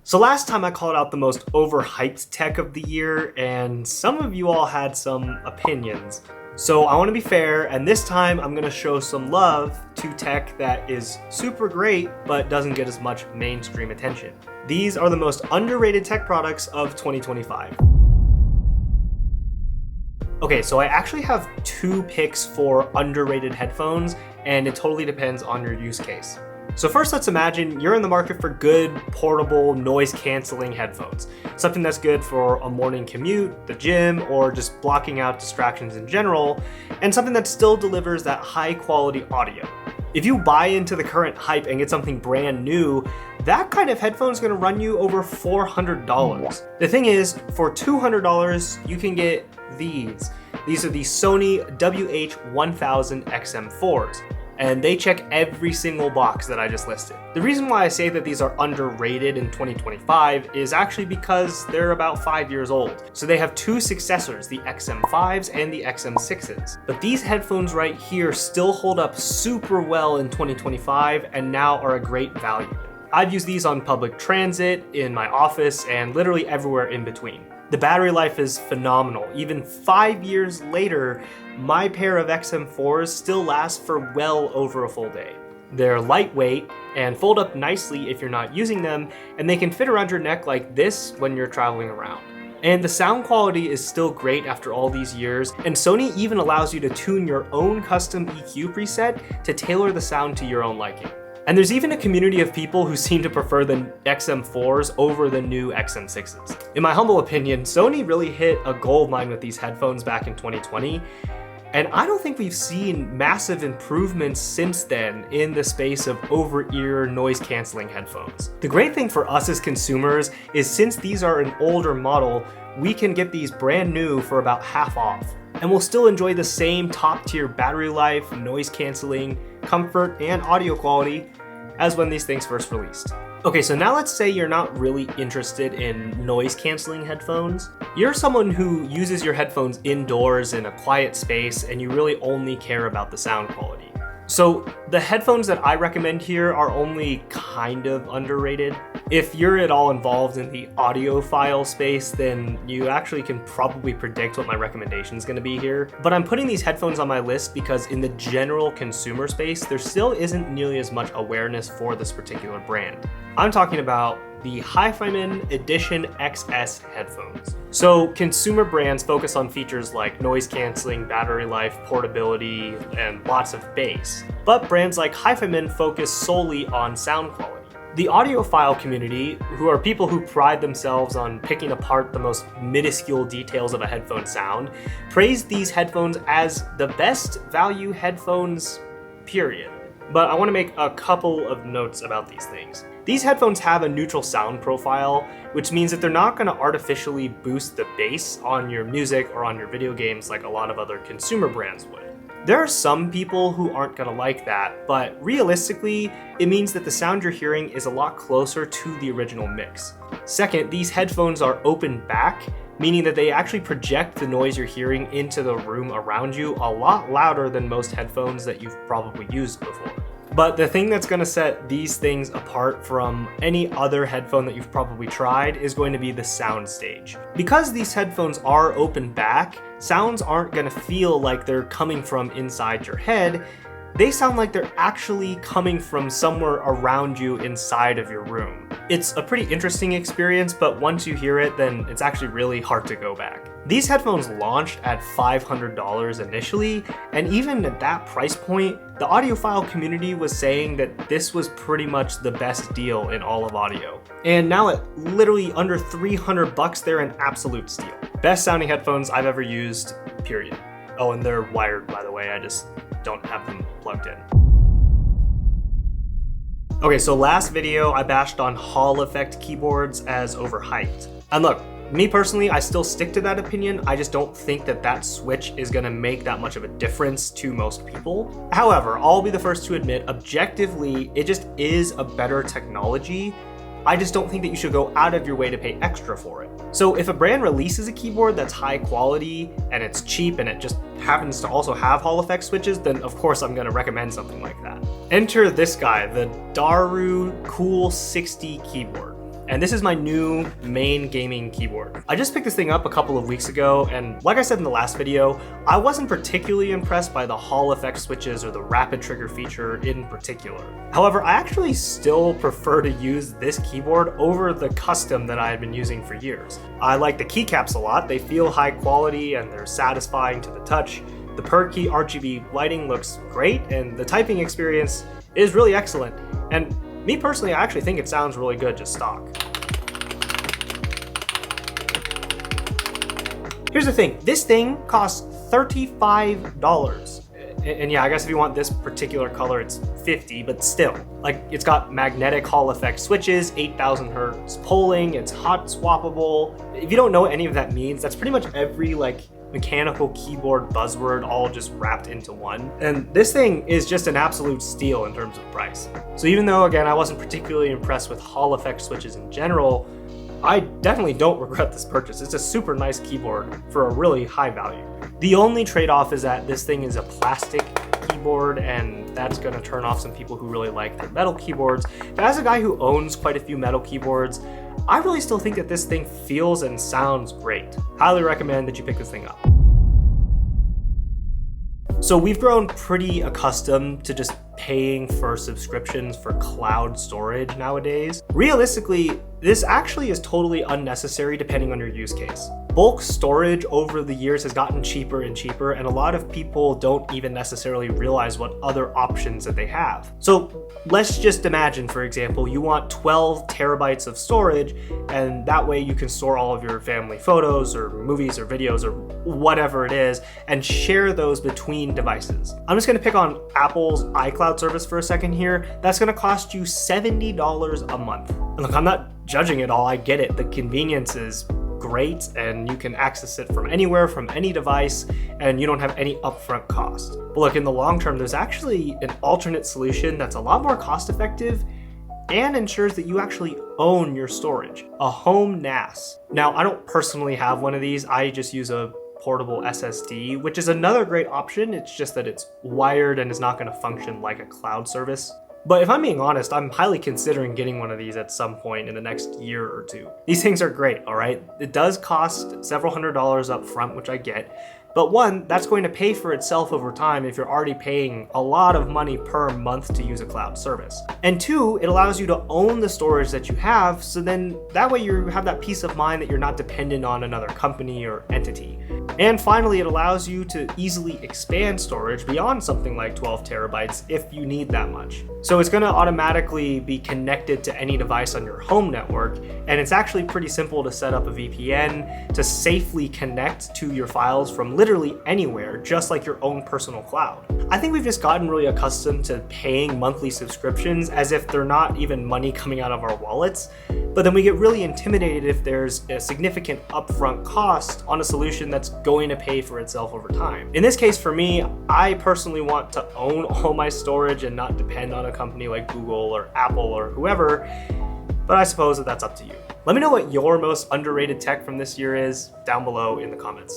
So last time I called out the most overhyped tech of the year, and some of you all had some opinions. So I want to be fair, and this time I'm going to show some love to tech that is super great, but doesn't get as much mainstream attention. These are the most underrated tech products of 2025. Okay, so I actually have two picks for underrated headphones, and it totally depends on your use case. So first, let's imagine you're in the market for good, portable, noise-canceling headphones. Something that's good for a morning commute, the gym, or just blocking out distractions in general, and something that still delivers that high-quality audio. If you buy into the current hype and get something brand new, that kind of headphone is going to run you over $400. The thing is, for $200, you can get these. These are the Sony WH-1000 XM4s. And they check every single box that I just listed. The reason why I say that these are underrated in 2025 is actually because they're about 5 years old. So they have two successors, the XM5s and the XM6s. But these headphones right here still hold up super well in 2025 and now are a great value. I've used these on public transit, in my office, and literally everywhere in between. The battery life is phenomenal. Even 5 years later, my pair of XM4s still last for well over a full day. They're lightweight and fold up nicely if you're not using them, and they can fit around your neck like this when you're traveling around. And the sound quality is still great after all these years, and Sony even allows you to tune your own custom EQ preset to tailor the sound to your own liking. And there's even a community of people who seem to prefer the XM4s over the new XM6s. In my humble opinion, Sony really hit a gold mine with these headphones back in 2020, and I don't think we've seen massive improvements since then in the space of over-ear noise-canceling headphones. The great thing for us as consumers is since these are an older model, we can get these brand new for about half off. And we'll still enjoy the same top-tier battery life, noise canceling, comfort, and audio quality as when these things first released. Okay, so now let's say you're not really interested in noise canceling headphones. You're someone who uses your headphones indoors in a quiet space and you really only care about the sound quality. So the headphones that I recommend here are only kind of underrated. If you're at all involved in the audiophile space, then you actually can probably predict what my recommendation is going to be here. But I'm putting these headphones on my list because in the general consumer space, there still isn't nearly as much awareness for this particular brand. I'm talking about the HiFiMan Edition XS headphones. So consumer brands focus on features like noise canceling, battery life, portability, and lots of bass. But brands like HiFiMan focus solely on sound quality. The audiophile community, who are people who pride themselves on picking apart the most minuscule details of a headphone sound, praise these headphones as the best value headphones, period. But I want to make a couple of notes about these things. These headphones have a neutral sound profile, which means that they're not going to artificially boost the bass on your music or on your video games like a lot of other consumer brands would. There are some people who aren't going to like that, but realistically, it means that the sound you're hearing is a lot closer to the original mix. Second, these headphones are open back, meaning that they actually project the noise you're hearing into the room around you a lot louder than most headphones that you've probably used before. But the thing that's going to set these things apart from any other headphone that you've probably tried is going to be the sound stage. Because these headphones are open back, sounds aren't going to feel like they're coming from inside your head. They sound like they're actually coming from somewhere around you inside of your room. It's a pretty interesting experience, but once you hear it, then it's actually really hard to go back. These headphones launched at $500 initially, and even at that price point, the audiophile community was saying that this was pretty much the best deal in all of audio. And now at literally under $300, they're an absolute steal. Best sounding headphones I've ever used, period. Oh, and they're wired, by the way, I just don't have them plugged in. Okay, so last video I bashed on Hall effect keyboards as overhyped. And look, me personally, I still stick to that opinion. I just don't think that that switch is gonna make that much of a difference to most people. However, I'll be the first to admit, objectively, it just is a better technology. I just don't think that you should go out of your way to pay extra for it. So if a brand releases a keyboard that's high quality and it's cheap and it just happens to also have Hall effect switches, then of course I'm gonna recommend something like that. Enter this guy, the Daru Cool 60 keyboard. and this is my new main gaming keyboard. I just picked this thing up a couple of weeks ago, and like I said in the last video, I wasn't particularly impressed by the Hall effect switches or the rapid trigger feature in particular. However, I actually still prefer to use this keyboard over the custom that I had been using for years. I like the keycaps a lot. They feel high quality and they're satisfying to the touch. The per key RGB lighting looks great, and the typing experience is really excellent. And me personally, I actually think it sounds really good just stock. Here's the thing, this thing costs $35. And yeah, I guess if you want this particular color, it's $50, but still, like, it's got magnetic Hall effect switches, 8,000 hertz polling, it's hot swappable. If you don't know what any of that means, that's pretty much every mechanical keyboard buzzword all just wrapped into one. And this thing is just an absolute steal in terms of price. So even though, again, I wasn't particularly impressed with Hall effect switches in general, I definitely don't regret this purchase. It's a super nice keyboard for a really high value. The only trade-off is that this thing is a plastic keyboard, and that's gonna turn off some people who really like their metal keyboards. But as a guy who owns quite a few metal keyboards, I really still think that this thing feels and sounds great. Highly recommend that you pick this thing up. So we've grown pretty accustomed to just paying for subscriptions for cloud storage nowadays. Realistically, this actually is totally unnecessary depending on your use case. Bulk storage over the years has gotten cheaper and cheaper, and a lot of people don't even necessarily realize what other options that they have. So let's just imagine, for example, you want 12 terabytes of storage, and that way you can store all of your family photos or movies or videos or whatever it is and share those between devices. I'm just gonna pick on Apple's iCloud service for a second here. That's gonna cost you $70 a month. And look, I'm not judging it all, I get it. The convenience is great, and you can access it from anywhere, from any device, and you don't have any upfront cost. But look, in the long term, there's actually an alternate solution that's a lot more cost effective and ensures that you actually own your storage, a home NAS. Now, I don't personally have one of these. I just use a portable SSD, which is another great option. It's just that it's wired and is not gonna function like a cloud service. But if I'm being honest, I'm highly considering getting one of these at some point in the next year or two. These things are great, all right? It does cost several $100s up front, which I get. But one, that's going to pay for itself over time if you're already paying a lot of money per month to use a cloud service. And two, it allows you to own the storage that you have, so then that way you have that peace of mind that you're not dependent on another company or entity. And finally, it allows you to easily expand storage beyond something like 12 terabytes if you need that much. So it's going to automatically be connected to any device on your home network, and it's actually pretty simple to set up a VPN to safely connect to your files from literally anywhere, just like your own personal cloud. I think we've just gotten really accustomed to paying monthly subscriptions as if they're not even money coming out of our wallets, but then we get really intimidated if there's a significant upfront cost on a solution that's going to pay for itself over time. In this case, for me, I personally want to own all my storage and not depend on a company like Google or Apple or whoever, but I suppose that that's up to you. Let me know what your most underrated tech from this year is down below in the comments.